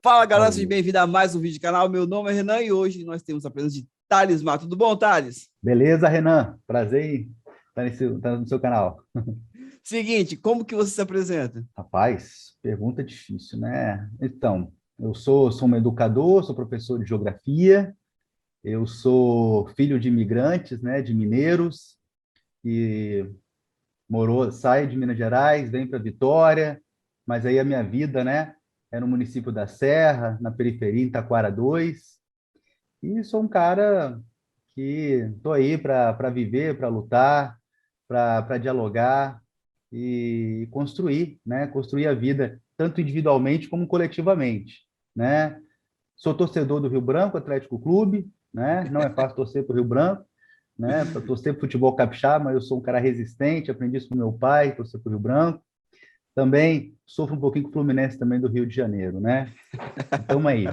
Fala, galera, seja Alô. bem-vindo a mais um vídeo do canal. Meu nome é Renan e hoje nós temos a presença de Thales Mato. Tudo bom, Thales? Beleza, Renan? Prazer em estar no seu canal. Seguinte, como que você se apresenta? Rapaz, pergunta difícil, né? Então, eu sou um educador, sou professor de geografia, eu sou filho de imigrantes, né, de mineiros, que sai de Minas Gerais, vem para Vitória, mas aí a minha vida, né, é no município da Serra, na periferia, em Taquara 2, e sou um cara que estou aí para viver, para lutar, para dialogar e construir, né? Construir a vida tanto individualmente como coletivamente, né? Sou torcedor do Rio Branco Atlético Clube, né? Não é fácil torcer para o Rio Branco, né? Para torcer para futebol capixaba, mas eu sou um cara resistente, aprendi isso com meu pai, torcer para o Rio Branco. Também sofro um pouquinho com o Fluminense também do Rio de Janeiro, né? Então aí,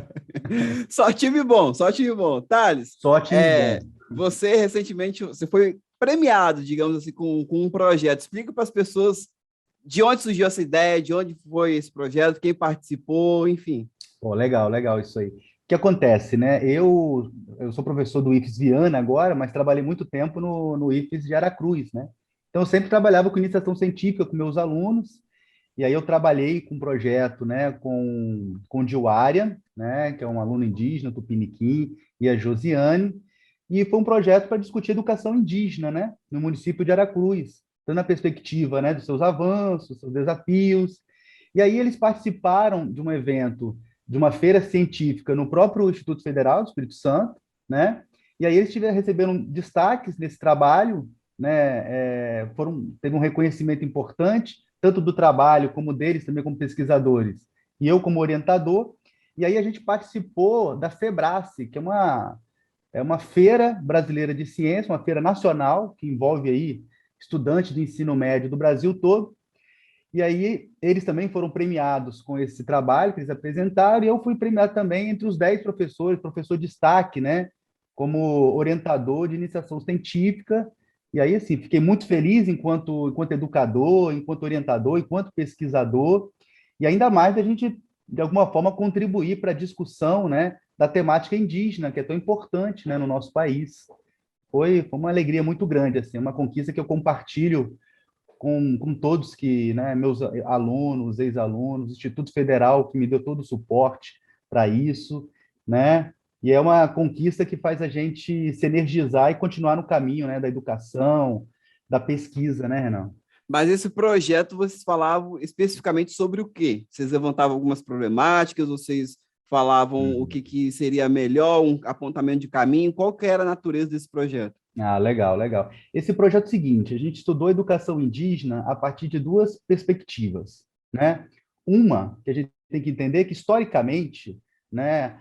Só time bom, só time bom. Thales, só time bom. você recentemente você foi premiado, digamos assim, com um projeto. Explica para as pessoas de onde surgiu essa ideia, de onde foi esse projeto, quem participou, enfim. Pô, legal, legal isso aí. O que acontece, né? Eu sou professor do IFES Viana agora, mas trabalhei muito tempo no IFES de Aracruz, né? Então, eu sempre trabalhava com iniciação científica com meus alunos, e aí eu trabalhei com um projeto, né, com o Diuária, né, que é um aluno indígena, Tupiniquim, e a Josiane, e foi um projeto para discutir educação indígena, né, no município de Aracruz, dando a perspectiva, né, dos seus avanços, seus desafios. E aí eles participaram de um evento, de uma feira científica no próprio Instituto Federal do Espírito Santo, né? E aí eles receberam destaques nesse trabalho, né? Teve um reconhecimento importante, tanto do trabalho como deles, também como pesquisadores, e eu como orientador. E aí a gente participou da FEBRACE, que é uma feira brasileira de ciência, uma feira nacional, que envolve aí estudantes do ensino médio do Brasil todo. E aí eles também foram premiados com esse trabalho que eles apresentaram, e eu fui premiado também entre os 10 professores, professor de destaque, né, como orientador de iniciação científica. E aí, assim, fiquei muito feliz enquanto educador, enquanto orientador, enquanto pesquisador, e ainda mais a gente, de alguma forma, contribuir para a discussão, né, da temática indígena, que é tão importante, né, no nosso país. Foi uma alegria muito grande, assim, uma conquista que eu compartilho com todos que, né, meus alunos, ex-alunos, Instituto Federal, que me deu todo o suporte para isso, né? E é uma conquista que faz a gente se energizar e continuar no caminho, né, da educação, da pesquisa, né, Renan? Mas esse projeto vocês falavam especificamente sobre o quê? Vocês levantavam algumas problemáticas, vocês falavam o Uhum. que seria melhor, um apontamento de caminho, qual que era a natureza desse projeto? Ah, legal, legal. Esse projeto é o seguinte, a gente estudou educação indígena a partir de duas perspectivas, né? Uma, que a gente tem que entender que, historicamente, né,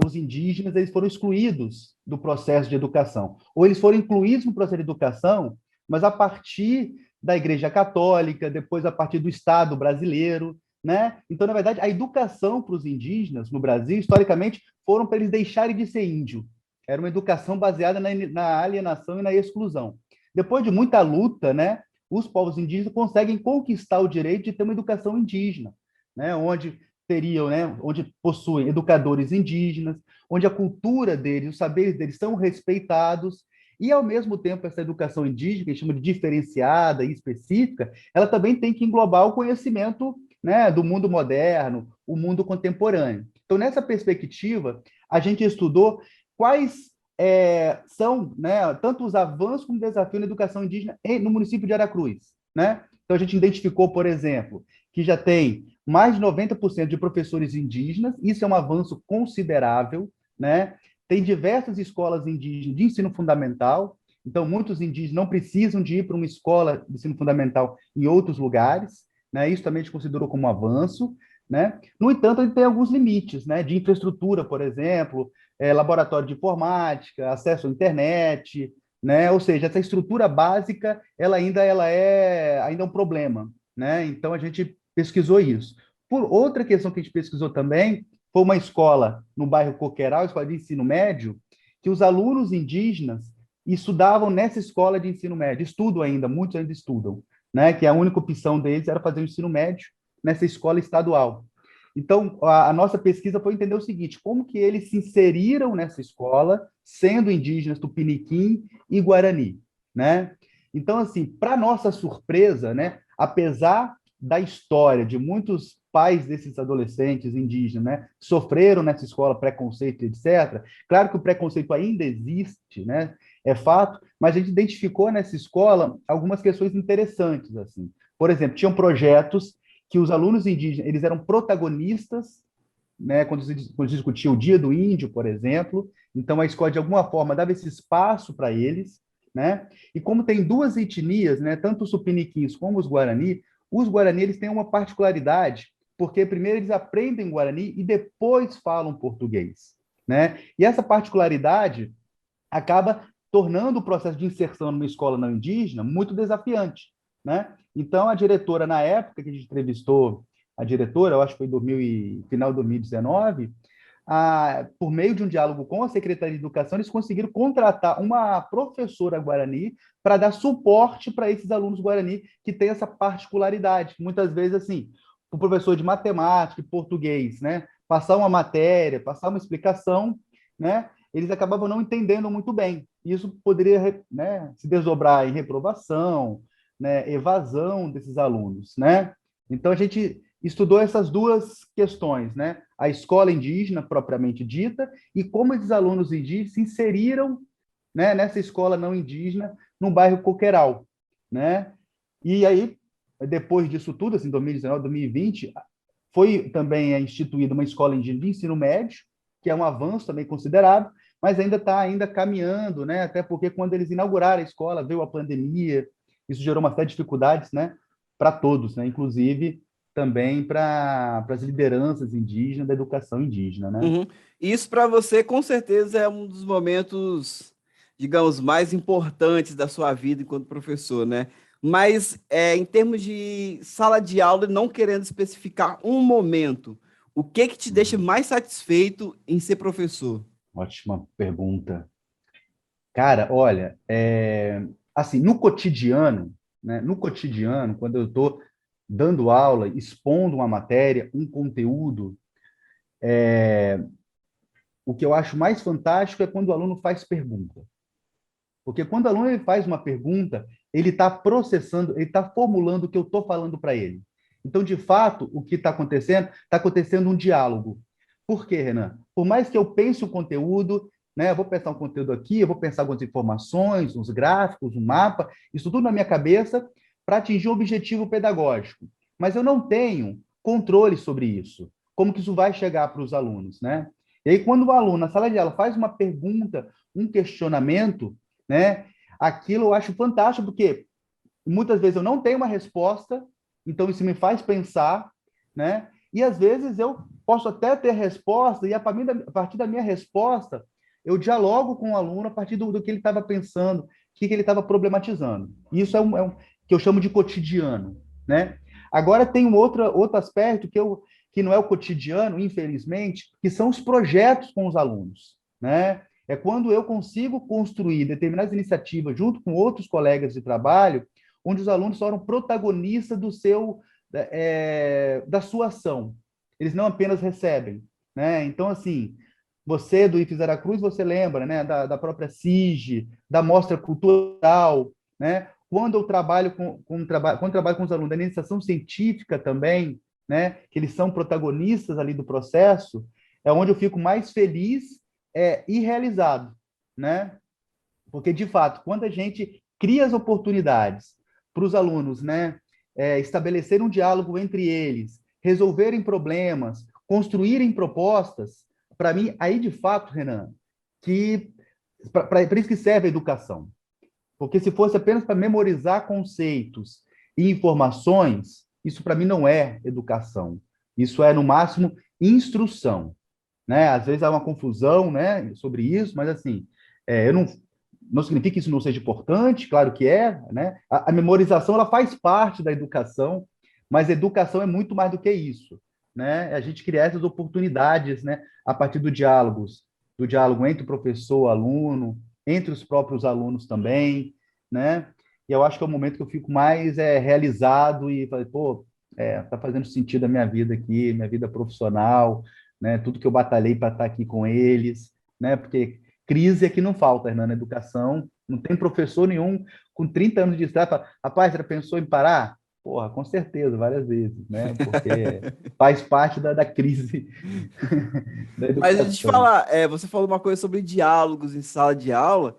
os indígenas eles foram excluídos do processo de educação. Ou eles foram incluídos no processo de educação, mas a partir da Igreja Católica, depois a partir do Estado brasileiro, né? Então, na verdade, a educação para os indígenas no Brasil, historicamente, foram para eles deixarem de ser índio. Era uma educação baseada na alienação e na exclusão. Depois de muita luta, né, os povos indígenas conseguem conquistar o direito de ter uma educação indígena, né, onde possuem educadores indígenas, onde a cultura deles, os saberes deles são respeitados, e ao mesmo tempo essa educação indígena, que a gente chama de diferenciada e específica, ela também tem que englobar o conhecimento, né, do mundo moderno, o mundo contemporâneo. Então, nessa perspectiva, a gente estudou quais são, né, tanto os avanços como desafios na educação indígena no município de Aracruz, né? Então a gente identificou, por exemplo, que já tem mais de 90% de professores indígenas, isso é um avanço considerável, né? Tem diversas escolas indígenas de ensino fundamental, então muitos indígenas não precisam de ir para uma escola de ensino fundamental em outros lugares, né? Isso também a gente considerou como um avanço, né? No entanto, ele tem alguns limites, né? De infraestrutura, por exemplo, laboratório de informática, acesso à internet, né? Ou seja, essa estrutura básica, ela ainda é um problema, né? Então a gente pesquisou isso. Por outra questão que a gente pesquisou também, foi uma escola no bairro Coqueiral, escola de ensino médio, que os alunos indígenas estudavam nessa escola de ensino médio, estudam ainda, muitos ainda estudam, né? Que a única opção deles era fazer o ensino médio nessa escola estadual. Então, a nossa pesquisa foi entender o seguinte, como que eles se inseriram nessa escola, sendo indígenas Tupiniquim e Guarani, né? Então, assim, para nossa surpresa, né, apesar da história de muitos pais desses adolescentes indígenas, né, sofreram nessa escola preconceito, etc. Claro que o preconceito ainda existe, né, é fato, mas a gente identificou nessa escola algumas questões interessantes, assim. Por exemplo, tinham projetos que os alunos indígenas, eles eram protagonistas, né, quando se discutia o Dia do Índio, por exemplo, então a escola de alguma forma dava esse espaço para eles, né? E como tem duas etnias, né, tanto os tupiniquins como os Guarani eles têm uma particularidade, porque primeiro eles aprendem Guarani e depois falam português, né? E essa particularidade acaba tornando o processo de inserção numa escola não indígena muito desafiante, né? Então, a diretora, na época que a gente entrevistou a diretora, eu acho que foi final de 2019, por meio de um diálogo com a Secretaria de Educação, eles conseguiram contratar uma professora guarani para dar suporte para esses alunos guarani que têm essa particularidade. Muitas vezes, assim, o professor de matemática e português, né, passar uma matéria, passar uma explicação, né, eles acabavam não entendendo muito bem. Isso poderia, né, se desdobrar em reprovação, né, evasão desses alunos, né? Então a gente estudou essas duas questões, né? A escola indígena propriamente dita e como esses alunos indígenas se inseriram, né, nessa escola não indígena no bairro Coqueiral, né? E aí, depois disso tudo, assim, 2019, 2020, foi também instituída uma escola indígena de ensino médio, que é um avanço também considerável, mas ainda está ainda caminhando, né? Até porque quando eles inauguraram a escola, veio a pandemia, isso gerou uma série de dificuldades, né? Para todos, né? Inclusive também para as lideranças indígenas da educação indígena, né? Uhum. Isso para você, com certeza, é um dos momentos, digamos, mais importantes da sua vida enquanto professor, né? Mas em termos de sala de aula, não querendo especificar um momento, o que que te deixa mais satisfeito em ser professor? Ótima pergunta. Cara, olha, assim, no cotidiano, né? No cotidiano, quando eu estou dando aula, expondo uma matéria, um conteúdo, o que eu acho mais fantástico é quando o aluno faz pergunta. Porque quando o aluno ele faz uma pergunta, ele está processando, ele está formulando o que eu estou falando para ele. Então, de fato, o que está acontecendo um diálogo. Por quê, Renan? Por mais que eu pense o conteúdo, né, eu vou pensar um conteúdo aqui, eu vou pensar algumas informações, uns gráficos, um mapa, isso tudo na minha cabeça para atingir um objetivo pedagógico. Mas eu não tenho controle sobre isso. Como que isso vai chegar para os alunos, né? E aí, quando o aluno, na sala de aula, faz uma pergunta, um questionamento, né? Aquilo eu acho fantástico, porque muitas vezes eu não tenho uma resposta, então isso me faz pensar, né? E às vezes eu posso até ter resposta, e partir da minha resposta, eu dialogo com o aluno a partir do que ele estava pensando, o que ele estava problematizando. Isso que eu chamo de cotidiano, né? Agora tem outro aspecto que não é o cotidiano, infelizmente, que são os projetos com os alunos, né? É quando eu consigo construir determinadas iniciativas junto com outros colegas de trabalho, onde os alunos foram protagonistas da sua ação. Eles não apenas recebem, né? Então, assim, você do IFES Aracruz, você lembra, né, da própria SIG, da mostra cultural, né? Quando eu trabalho quando trabalho com os alunos da iniciação científica também, né, que eles são protagonistas ali do processo, é onde eu fico mais feliz e realizado, né? Porque, de fato, quando a gente cria as oportunidades para os alunos, né, estabelecer um diálogo entre eles, resolverem problemas, construírem propostas, para mim, aí, de fato, Renan, que para isso que serve a educação. Porque se fosse apenas para memorizar conceitos e informações, isso para mim não é educação. Isso é, no máximo, instrução, né? Às vezes há uma confusão, né, sobre isso, mas assim, eu não significa que isso não seja importante, claro que é, né? A memorização ela faz parte da educação, mas educação é muito mais do que isso, né? A gente criar essas oportunidades, né, a partir do diálogo entre o professor, o aluno, entre os próprios alunos também, né? E eu acho que é o momento que eu fico mais realizado e falei, pô, tá fazendo sentido a minha vida aqui, minha vida profissional, né? Tudo que eu batalhei para estar aqui com eles, né? Porque crise é que não falta, Hernando, na educação. Não tem professor nenhum com 30 anos de estrada fala, rapaz, você já pensou em parar? Porra, com certeza, várias vezes, né? Porque faz parte da crise da Mas deixa eu te educação. falar, você falou uma coisa sobre diálogos em sala de aula,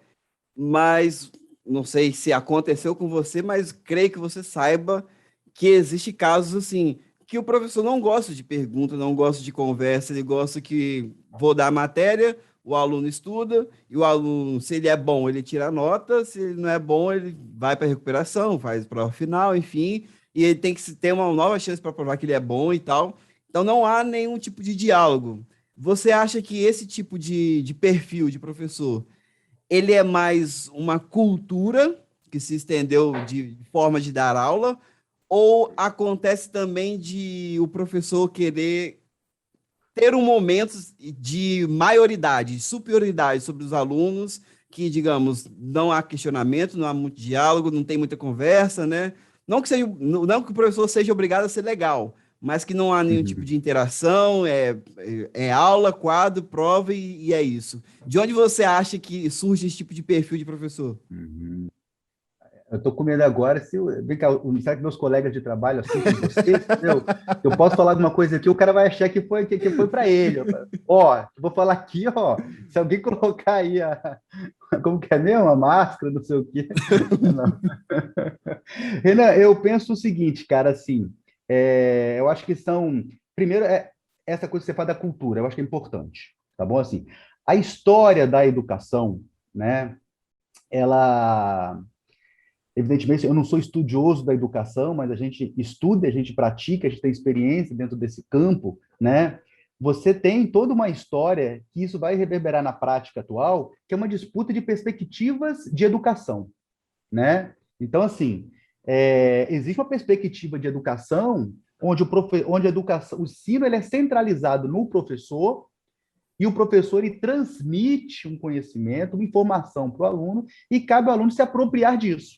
mas não sei se aconteceu com você, mas creio que você saiba que existe casos assim, que o professor não gosta de pergunta, não gosta de conversa, ele gosta que vou dar a matéria, o aluno estuda, e o aluno, se ele é bom, ele tira a nota, se ele não é bom, ele vai para recuperação, faz prova final, enfim, e ele tem que ter uma nova chance para provar que ele é bom e tal. Então não há nenhum tipo de diálogo. Você acha que esse tipo de perfil de professor ele é mais uma cultura que se estendeu de forma de dar aula, ou acontece também de o professor querer ter um momento de maioridade, de superioridade sobre os alunos, que, digamos, não há questionamento, não há muito diálogo, não tem muita conversa, né? Não que, seja, não que o professor seja obrigado a ser legal, mas que não há nenhum tipo Uhum. de interação, é aula, quadro, prova e é isso. De onde você acha que surge esse tipo de perfil de professor? Uhum. Eu estou com medo agora, se vem cá, será que meus colegas de trabalho, assim como você, entendeu? Eu posso falar alguma coisa aqui, o cara vai achar que foi para ele. Ó, eu vou falar aqui, ó, se alguém colocar aí como que é mesmo? A máscara, não sei o quê. Não. Renan, eu penso o seguinte, cara, assim, eu acho que são, primeiro, essa coisa que você fala da cultura, eu acho que é importante, tá bom? Assim, a história da educação, né, ela evidentemente, eu não sou estudioso da educação, mas a gente estuda, a gente pratica, a gente tem experiência dentro desse campo, né? Você tem toda uma história que isso vai reverberar na prática atual, que é uma disputa de perspectivas de educação, né? Então, assim, existe uma perspectiva de educação onde a educação, o ensino ele é centralizado no professor e o professor ele transmite um conhecimento, uma informação para o aluno e cabe ao aluno se apropriar disso.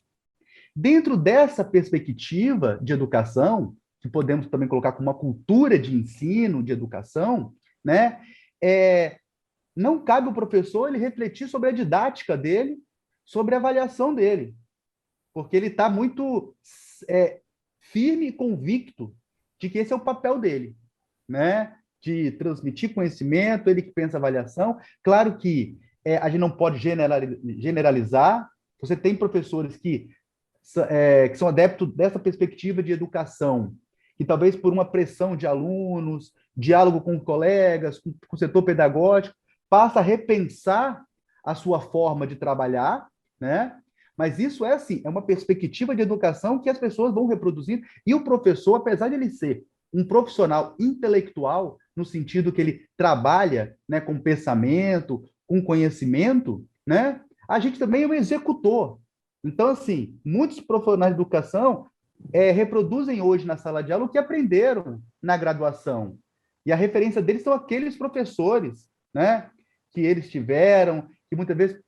Dentro dessa perspectiva de educação, que podemos também colocar como uma cultura de ensino, de educação, né? Não cabe ao professor ele refletir sobre a didática dele, sobre a avaliação dele, porque ele está muito firme e convicto de que esse é o papel dele, né? De transmitir conhecimento, ele que pensa avaliação. Claro que a gente não pode generalizar. Você tem professores que são adeptos dessa perspectiva de educação, que talvez por uma pressão de alunos, diálogo com colegas, com o setor pedagógico, passa a repensar a sua forma de trabalhar, né? Mas isso é assim, é uma perspectiva de educação que as pessoas vão reproduzindo, e o professor, apesar de ele ser um profissional intelectual, no sentido que ele trabalha, né, com pensamento, com conhecimento, né? A gente também é um executor. Então, assim, muitos profissionais de educação reproduzem hoje na sala de aula o que aprenderam na graduação. E a referência deles são aqueles professores, né, que eles tiveram, que muitas vezes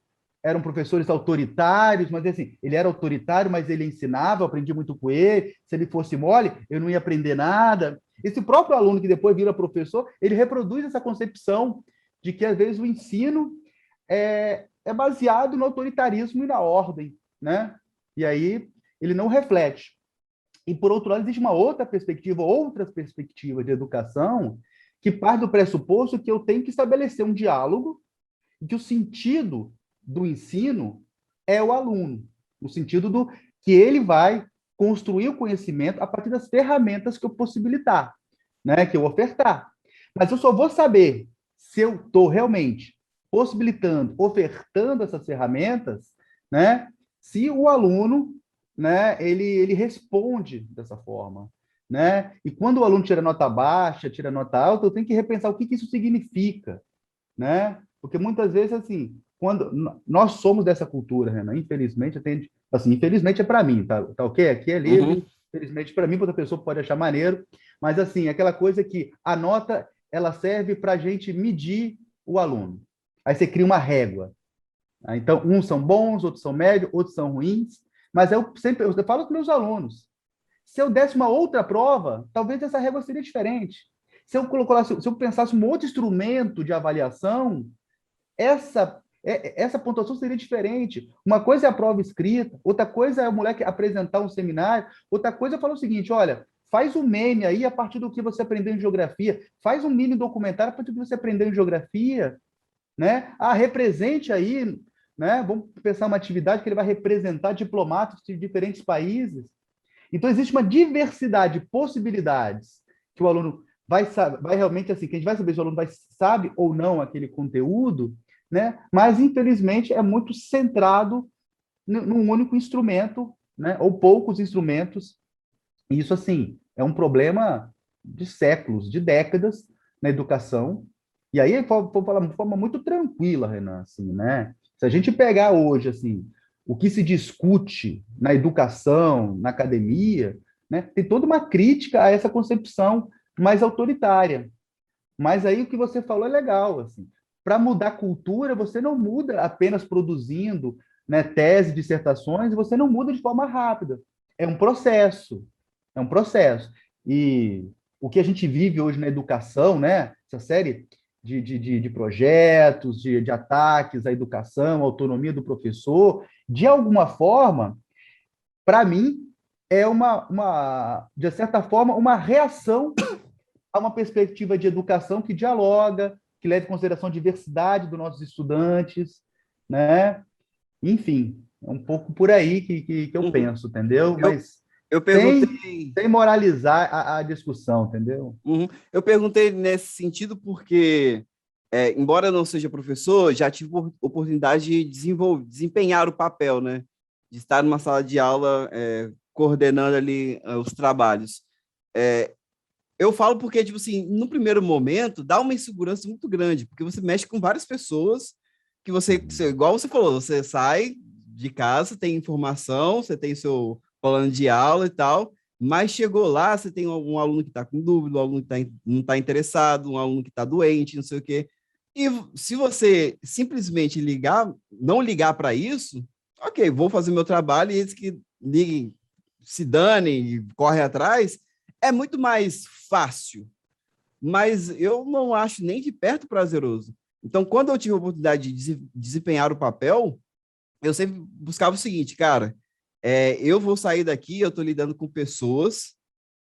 eram professores autoritários, mas assim, ele era autoritário, mas ele ensinava, eu aprendi muito com ele. Se ele fosse mole, eu não ia aprender nada. Esse próprio aluno que depois vira professor, ele reproduz essa concepção de que às vezes o ensino é baseado no autoritarismo e na ordem, né? E aí ele não reflete. E por outro lado, existe uma outra perspectiva, outras perspectivas de educação que parte do pressuposto que eu tenho que estabelecer um diálogo e que o sentido do ensino é o aluno, no sentido do que ele vai construir o conhecimento a partir das ferramentas que eu possibilitar, né, que eu ofertar. Mas eu só vou saber se eu estou realmente possibilitando, ofertando essas ferramentas, né, se o aluno, né, ele responde dessa forma, né? E quando o aluno tira nota baixa, tira nota alta, eu tenho que repensar o que isso significa, né? Porque muitas vezes, assim, quando nós somos dessa cultura, Renan, infelizmente, assim, infelizmente é para mim, tá ok? Aqui é livre, Uhum. infelizmente para mim, outra pessoa pode achar maneiro, mas assim, aquela coisa que a nota, ela serve para a gente medir o aluno. Aí você cria uma régua. Né? Então, uns são bons, outros são médios, outros são ruins, mas eu falo para os meus alunos, Se eu desse uma outra prova, talvez essa régua seria diferente. Se eu pensasse um outro instrumento de avaliação, essa pontuação seria diferente. Uma coisa é a prova escrita, outra coisa é o moleque apresentar um seminário, outra coisa é falar o seguinte, olha, faz um meme aí a partir do que você aprendeu em geografia, faz um mini documentário a partir do que você aprendeu em geografia, né? Ah, represente aí, né? Vamos pensar uma atividade que ele vai representar diplomatas de diferentes países. Então, existe uma diversidade de possibilidades que o aluno vai realmente, assim, que a gente vai saber se o aluno sabe ou não aquele conteúdo, né? Mas, infelizmente, é muito centrado num único instrumento, né? Ou poucos instrumentos. E isso, assim, é um problema de séculos, de décadas na educação. E aí, vou falar de forma muito tranquila, Renan, assim, né? Se a gente pegar hoje, assim, o que se discute na educação, na academia, né, tem toda uma crítica a essa concepção mais autoritária. Mas aí o que você falou é legal, assim. Para mudar a cultura, você não muda apenas produzindo, né, tese, dissertações, você não muda de forma rápida. É um processo. É um processo. E o que a gente vive hoje na educação, né, essa série de projetos, de ataques à educação, à autonomia do professor, de alguma forma, para mim, é de certa forma, uma reação a uma perspectiva de educação que dialoga, que leva em consideração a diversidade dos nossos estudantes, né? Enfim, é um pouco por aí que eu Uhum. penso, entendeu? Eu, Mas eu sem, perguntei. sem moralizar a discussão, entendeu? Uhum. Eu perguntei nesse sentido porque, embora eu não seja professor, já tive oportunidade de desempenhar o papel, né? De estar numa sala de aula, coordenando ali os trabalhos. É, eu falo porque, tipo assim, no primeiro momento, dá uma insegurança muito grande, porque você mexe com várias pessoas que igual você falou, você sai de casa, tem informação, você tem seu plano de aula e tal, mas chegou lá, você tem um aluno que está com dúvida, um aluno que não está interessado, um aluno que está doente, não sei o quê. E se você simplesmente não ligar para isso, ok, vou fazer meu trabalho e eles que liguem, se danem e correm atrás, é muito mais fácil, mas eu não acho nem de perto prazeroso. Então, quando eu tive a oportunidade de desempenhar o papel, eu sempre buscava o seguinte, cara, eu vou sair daqui, eu estou lidando com pessoas,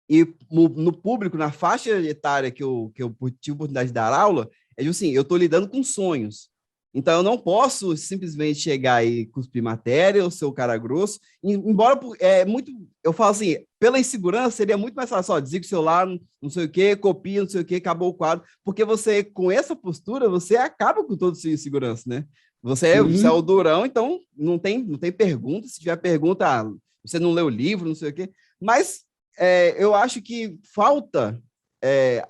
e no público, na faixa etária que eu tive a oportunidade de dar aula, tipo assim, eu estou lidando com sonhos. Então, eu não posso simplesmente chegar e cuspir matéria ou ser o cara grosso, embora muito. Eu falo assim, pela insegurança, seria muito mais fácil, ó, desliga o celular, não sei o quê, copia, não sei o quê, acabou o quadro, porque você, com essa postura, você acaba com toda a sua insegurança, né? Você é o Sim. durão, então não tem pergunta. Se tiver pergunta, você não leu o livro, não sei o quê. Mas eu acho que falta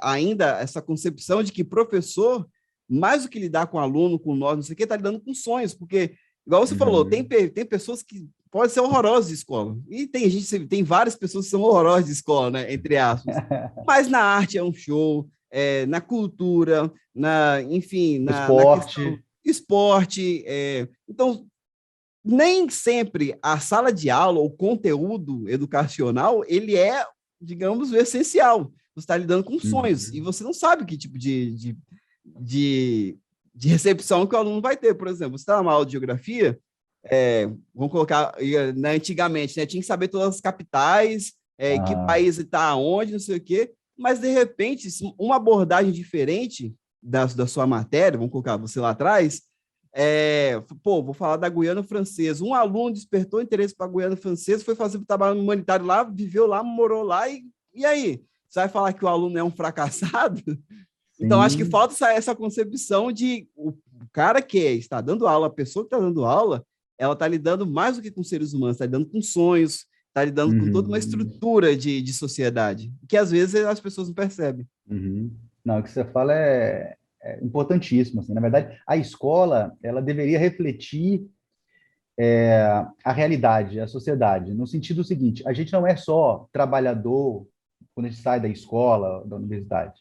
ainda essa concepção de que professor, mais do que lidar com aluno, com nós, não sei o que, está lidando com sonhos, porque, igual você falou, tem, Uhum. tem pessoas que podem ser horrorosas de escola, e tem várias pessoas que são horrorosas de escola, né, entre aspas, mas na arte é um show, na cultura, enfim, O na questão esporte. esporte, então nem sempre a sala de aula, o conteúdo educacional, ele é, digamos, o essencial. Você está lidando com sonhos e Uhum. você não sabe que tipo de, de recepção que o aluno vai ter. Por exemplo, você está numa aula de geografia, vamos colocar, antigamente, né, tinha que saber todas as capitais, que Ah, país está onde, não sei o quê, mas, de repente, uma abordagem diferente da sua matéria, vamos colocar você lá atrás, vou falar da Guiana Francesa. Um aluno despertou interesse para a Guiana Francesa, foi fazer trabalho humanitário lá, viveu lá, morou lá, e aí? Você vai falar que o aluno é um fracassado? Então, acho que sim. falta essa concepção de o cara que está dando aula, a pessoa que está dando aula, ela está lidando mais do que com seres humanos, está lidando com sonhos, está lidando com toda uma Uhum. estrutura de sociedade, que às vezes as pessoas não percebem. Uhum. Não, o que você fala é importantíssimo. Assim. Na verdade, a escola ela deveria refletir a realidade, a sociedade, no sentido seguinte: a gente não é só trabalhador quando a gente sai da escola, da universidade.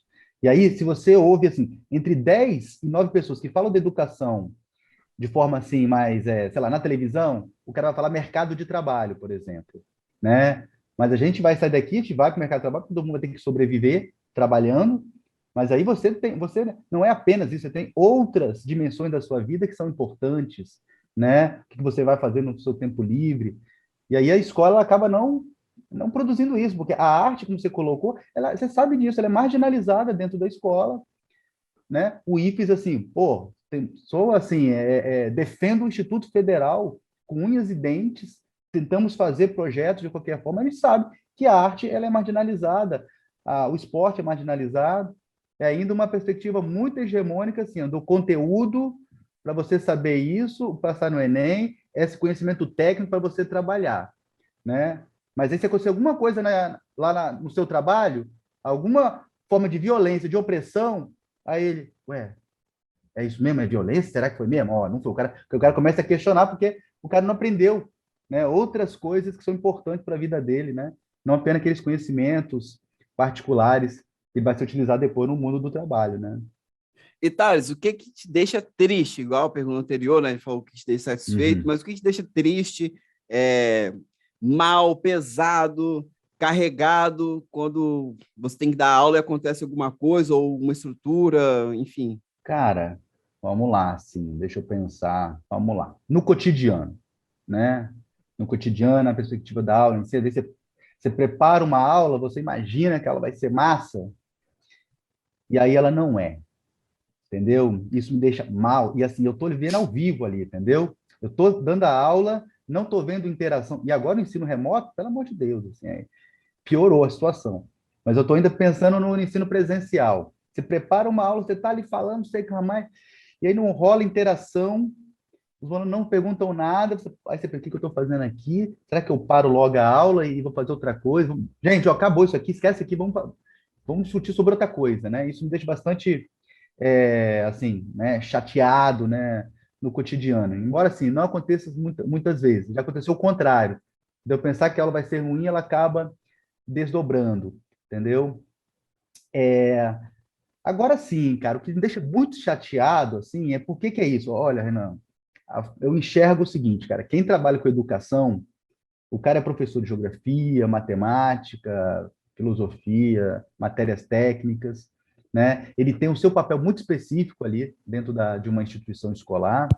E aí, se você ouve assim, entre 10 e 9 pessoas que falam de educação de forma assim mais, sei lá, na televisão, o cara vai falar mercado de trabalho, por exemplo, né? Mas a gente vai sair daqui, a gente vai para o mercado de trabalho, todo mundo vai ter que sobreviver trabalhando, mas aí você não é apenas isso, você tem outras dimensões da sua vida que são importantes, né? O que você vai fazer no seu tempo livre. E aí a escola acaba não produzindo isso, porque a arte, como você colocou, você sabe disso, ela é marginalizada dentro da escola, né? O IFES, assim, pô, sou assim, defendo o Instituto Federal com unhas e dentes, tentamos fazer projetos de qualquer forma, a gente sabe que a arte ela é marginalizada, o esporte é marginalizado, é ainda uma perspectiva muito hegemônica, assim, do conteúdo para você saber isso, passar no Enem, esse conhecimento técnico para você trabalhar, né? Mas aí se acontecer alguma coisa no seu trabalho, alguma forma de violência, de opressão, aí ele, ué, é isso mesmo? É violência? Será que foi mesmo? Ó, não foi. O cara começa a questionar porque o cara não aprendeu, né? Outras coisas que são importantes para a vida dele, né? Não apenas aqueles conhecimentos particulares que vai ser utilizado depois no mundo do trabalho, né? E Thales, o que que te deixa triste? Igual a pergunta anterior, né? A gente falou que te deixa satisfeito, Uhum. mas o que te deixa triste, é, mal, pesado, carregado, quando você tem que dar aula e acontece alguma coisa, ou uma estrutura, enfim. Cara, vamos lá, assim, deixa eu pensar. Vamos lá. No cotidiano, né? No cotidiano, na perspectiva da aula, às vezes você prepara uma aula, você imagina que ela vai ser massa, e aí ela não é, entendeu? Isso me deixa mal. E assim, eu estou vendo ao vivo ali, entendeu? Eu estou dando a aula, não estou vendo interação. E agora o ensino remoto, pelo amor de Deus, assim, piorou a situação. Mas eu estou ainda pensando no ensino presencial. Você prepara uma aula, você está ali falando, sei que mais, e aí não rola interação, os alunos não perguntam nada, aí você pensa, o que eu estou fazendo aqui? Será que eu paro logo a aula e vou fazer outra coisa? Gente, ó, acabou isso aqui, esquece aqui, vamos discutir sobre outra coisa, né? Isso me deixa bastante, assim, né, chateado, né, no cotidiano. Embora, assim, não aconteça muitas vezes. Já aconteceu o contrário. De eu pensar que a aula vai ser ruim, ela acaba desdobrando, entendeu? Agora sim, cara, o que me deixa muito chateado, assim, é por que que é isso? Olha, Renan, eu enxergo o seguinte, cara, quem trabalha com educação, o cara é professor de geografia, matemática, filosofia, matérias técnicas, né? Ele tem o seu papel muito específico ali dentro de uma instituição escolar,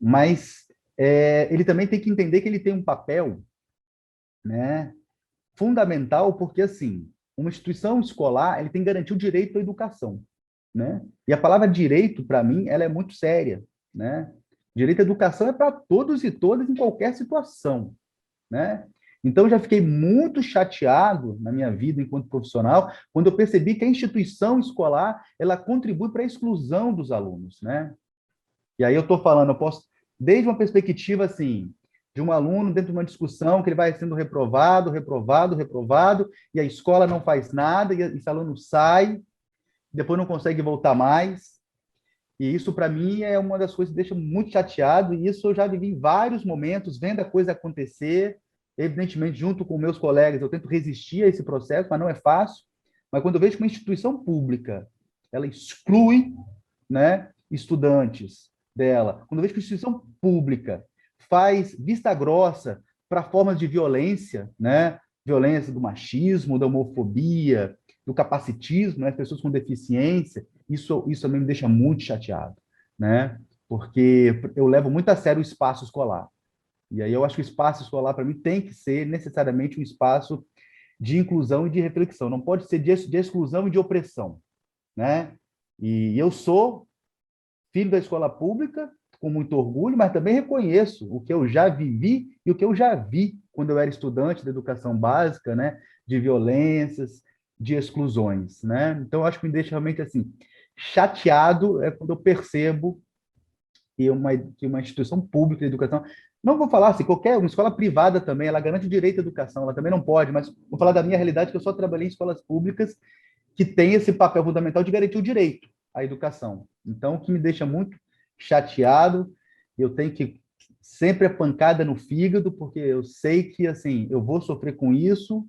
mas ele também tem que entender que ele tem um papel, né, fundamental, porque assim, uma instituição escolar, ele tem que garantir o direito à educação, né? E a palavra direito, para mim, ela é muito séria, né? Direito à educação é para todos e todas em qualquer situação, né? Então, eu já fiquei muito chateado na minha vida enquanto profissional, quando eu percebi que a instituição escolar, ela contribui para a exclusão dos alunos, né? E aí eu estou falando, eu posso, desde uma perspectiva assim, de um aluno dentro de uma discussão que ele vai sendo reprovado, reprovado, reprovado, e a escola não faz nada, e esse aluno sai, depois não consegue voltar mais. E isso, para mim, é uma das coisas que deixa muito chateado, e isso eu já vivi em vários momentos, vendo a coisa acontecer, evidentemente, junto com meus colegas, eu tento resistir a esse processo, mas não é fácil. Mas quando eu vejo que uma instituição pública, ela exclui, né, estudantes dela, quando eu vejo que a instituição pública faz vista grossa para formas de violência, né, violência do machismo, da homofobia, do capacitismo, né, pessoas com deficiência, isso também me deixa muito chateado, né? Porque eu levo muito a sério o espaço escolar. E aí eu acho que o espaço escolar, para mim, tem que ser necessariamente um espaço de inclusão e de reflexão. Não pode ser de exclusão e de opressão, né? E eu sou filho da escola pública, com muito orgulho, mas também reconheço o que eu já vivi e o que eu já vi quando eu era estudante da educação básica, né? De violências, de exclusões, né? Então, eu acho que me deixa realmente assim chateado é quando eu percebo que uma instituição pública de educação, não vou falar assim, qualquer uma escola privada também, ela garante o direito à educação, ela também não pode, mas vou falar da minha realidade, que eu só trabalhei em escolas públicas que têm esse papel fundamental de garantir o direito à educação. Então, o que me deixa muito chateado, eu tenho que sempre a pancada no fígado, porque eu sei que assim eu vou sofrer com isso,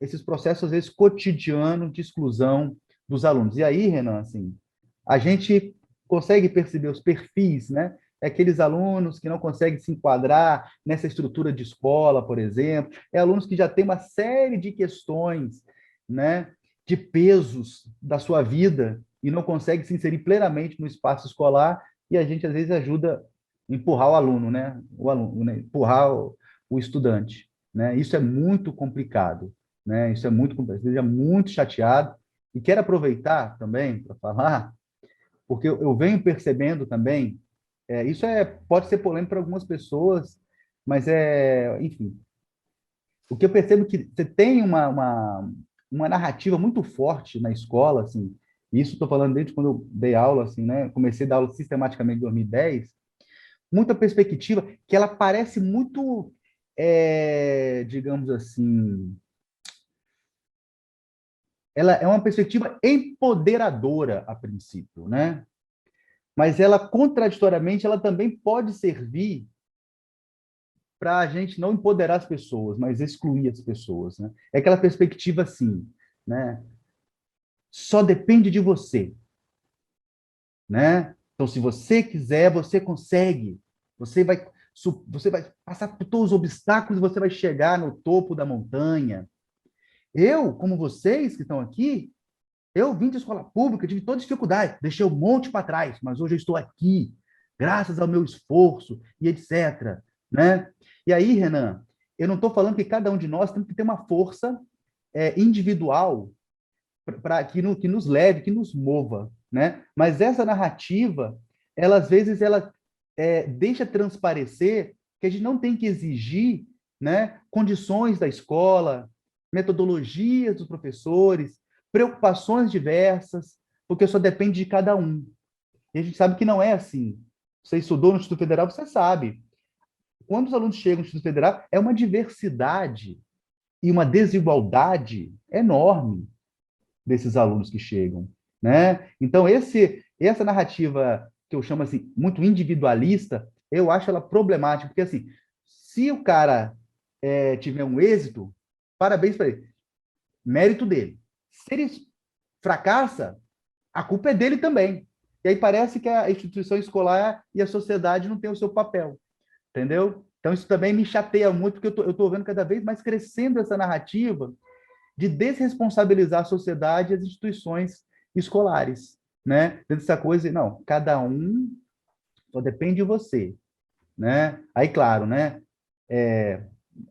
esses processos, às vezes, cotidianos de exclusão dos alunos. E aí, Renan, assim, a gente consegue perceber os perfis, né, É aqueles alunos que não conseguem se enquadrar nessa estrutura de escola, por exemplo. É alunos que já têm uma série de questões, né, de pesos da sua vida e não conseguem se inserir plenamente no espaço escolar, e a gente às vezes ajuda a empurrar o aluno, né? O aluno, né? Empurrar o estudante, né? Isso é muito complicado, né? Isso é muito complicado. Seja muito chateado e quero aproveitar também para falar, porque eu venho percebendo também, isso pode ser polêmico para algumas pessoas, mas enfim, o que eu percebo é que você tem uma narrativa muito forte na escola, assim, isso estou falando desde quando eu dei aula, assim, né? Comecei a dar aula sistematicamente em 2010, muita perspectiva que ela parece muito, digamos assim, ela é uma perspectiva empoderadora a princípio, né? Mas ela, contraditoriamente, ela também pode servir para a gente não empoderar as pessoas, mas excluir as pessoas, né? É aquela perspectiva assim, né? Só depende de você, né? Então, se você quiser, você consegue. Você vai passar por todos os obstáculos e você vai chegar no topo da montanha. Eu, como vocês que estão aqui, eu vim de escola pública, tive toda dificuldade, deixei um monte para trás, mas hoje eu estou aqui, graças ao meu esforço e etc. Né? E aí, Renan, eu não estou falando que cada um de nós tem que ter uma força individual que nos leve, que nos mova, né? Mas essa narrativa, ela às vezes deixa transparecer que a gente não tem que exigir, né, condições da escola, metodologias dos professores, preocupações diversas, porque só depende de cada um. E a gente sabe que não é assim. Você estudou no Instituto Federal, você sabe. Quando os alunos chegam no Instituto Federal, é uma diversidade e uma desigualdade enorme desses alunos que chegam, né? Então, essa narrativa que eu chamo assim, muito individualista, eu acho ela problemática, porque assim, se o cara tiver um êxito, parabéns para ele, mérito dele. Se ele fracassa, a culpa é dele também. E aí parece que a instituição escolar e a sociedade não têm o seu papel, entendeu? Então isso também me chateia muito, porque eu estou vendo cada vez mais crescendo essa narrativa de desresponsabilizar a sociedade e as instituições escolares, né? Dessa coisa, não, cada um só depende de você, né? Aí, claro, né? É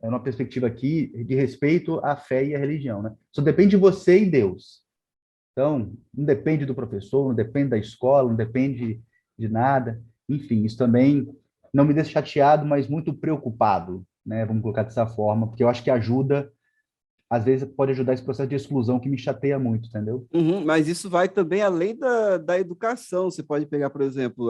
uma perspectiva aqui de respeito à fé e à religião, né? Só depende de você e Deus. Então, não depende do professor, não depende da escola, não depende de nada. Enfim, isso também não me deixa chateado, mas muito preocupado, né? Vamos colocar dessa forma, porque eu acho que ajuda, às vezes pode ajudar esse processo de exclusão que me chateia muito, entendeu? Uhum, mas isso vai também além da educação. Você pode pegar, por exemplo,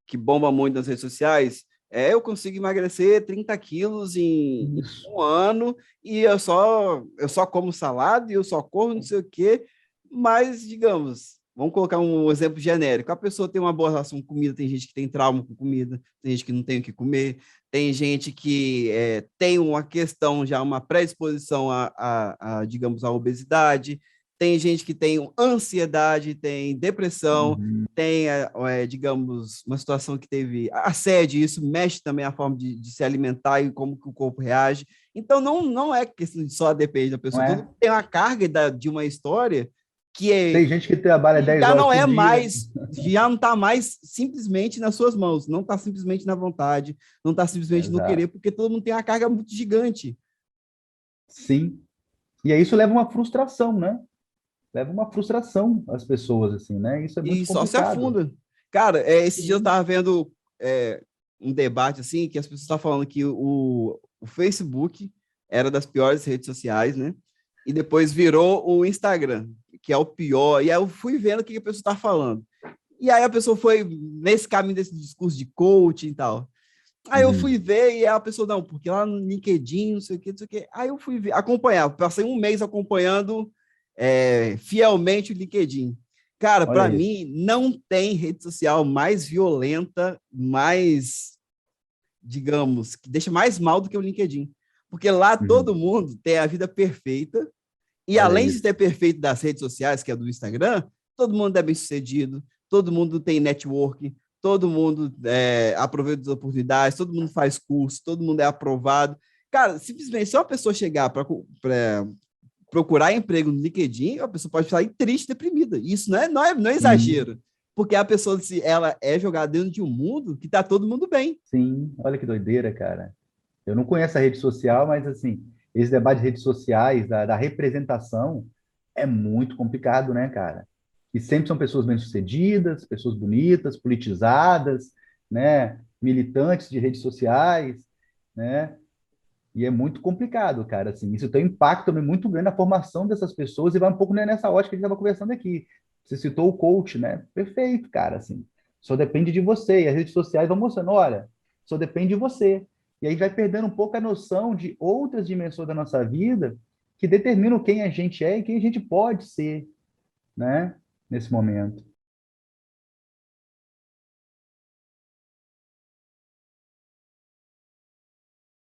que bomba muito nas redes sociais. Eu consigo emagrecer 30 quilos em Isso. um ano e eu só como salada e eu só corro não sei o quê. Mas, digamos, vamos colocar um exemplo genérico. A pessoa tem uma boa relação com comida, tem gente que tem trauma com comida, tem gente que não tem o que comer, tem gente que tem uma questão já, uma predisposição digamos, à obesidade, tem gente que tem ansiedade, tem depressão, Uhum. tem, digamos, uma situação que teve assédio, isso mexe também a forma de se alimentar e como que o corpo reage. Então, não é questão de só depender da Não pessoa, todo é? mundo tem uma carga de uma história que, Tem gente que trabalha que 10 já horas não por é dia. mais, já não está mais simplesmente nas suas mãos, não está simplesmente na vontade, não está simplesmente no Exato. querer, porque todo mundo tem uma carga muito gigante. Sim. E aí isso leva uma frustração, né? Leva uma frustração às pessoas, assim, né? Isso é muito E só se complicado. afunda. Cara, esse dia eu Sim. estava vendo um debate assim, que as pessoas estavam falando que o Facebook era das piores redes sociais, né? E depois virou o Instagram, que é o pior. E aí eu fui vendo o que a pessoa está falando. E aí a pessoa foi nesse caminho desse discurso de coaching e tal. Aí eu Uhum. fui ver e a pessoa, não, porque lá no LinkedIn, não sei o que, não sei o que. Aí eu fui ver, acompanhar, passei um mês acompanhando fielmente o LinkedIn. Cara, Olha para aí. mim, não tem rede social mais violenta, mais, digamos, que deixa mais mal do que o LinkedIn. Porque lá todo Uhum. mundo tem a vida perfeita, e Olha além de isso. ter perfeito das redes sociais, que é do Instagram, todo mundo é bem sucedido, todo mundo tem network, todo mundo aproveita as oportunidades, todo mundo faz curso, todo mundo é aprovado. Cara, simplesmente se uma pessoa chegar para procurar emprego no LinkedIn, a pessoa pode sair triste, deprimida. Isso não é Sim, exagero. Porque a pessoa, se ela é jogada dentro de um mundo que tá todo mundo bem. sim. Olha que doideira, cara. Eu não conheço a rede social, mas assim, esse debate de redes sociais, da representação, é muito complicado, né, cara? E sempre são pessoas bem-sucedidas, pessoas bonitas, politizadas, né, militantes de redes sociais, né? E é muito complicado, cara, assim. Isso tem um impacto também muito grande na formação dessas pessoas e vai um pouco, né, nessa ótica que a gente estava conversando aqui. Você citou o coach, né? Perfeito, cara, assim. Só depende de você. E as redes sociais vão mostrando, olha, só depende de você. E aí vai perdendo um pouco a noção de outras dimensões da nossa vida que determinam quem a gente é e quem a gente pode ser, né? Nesse momento.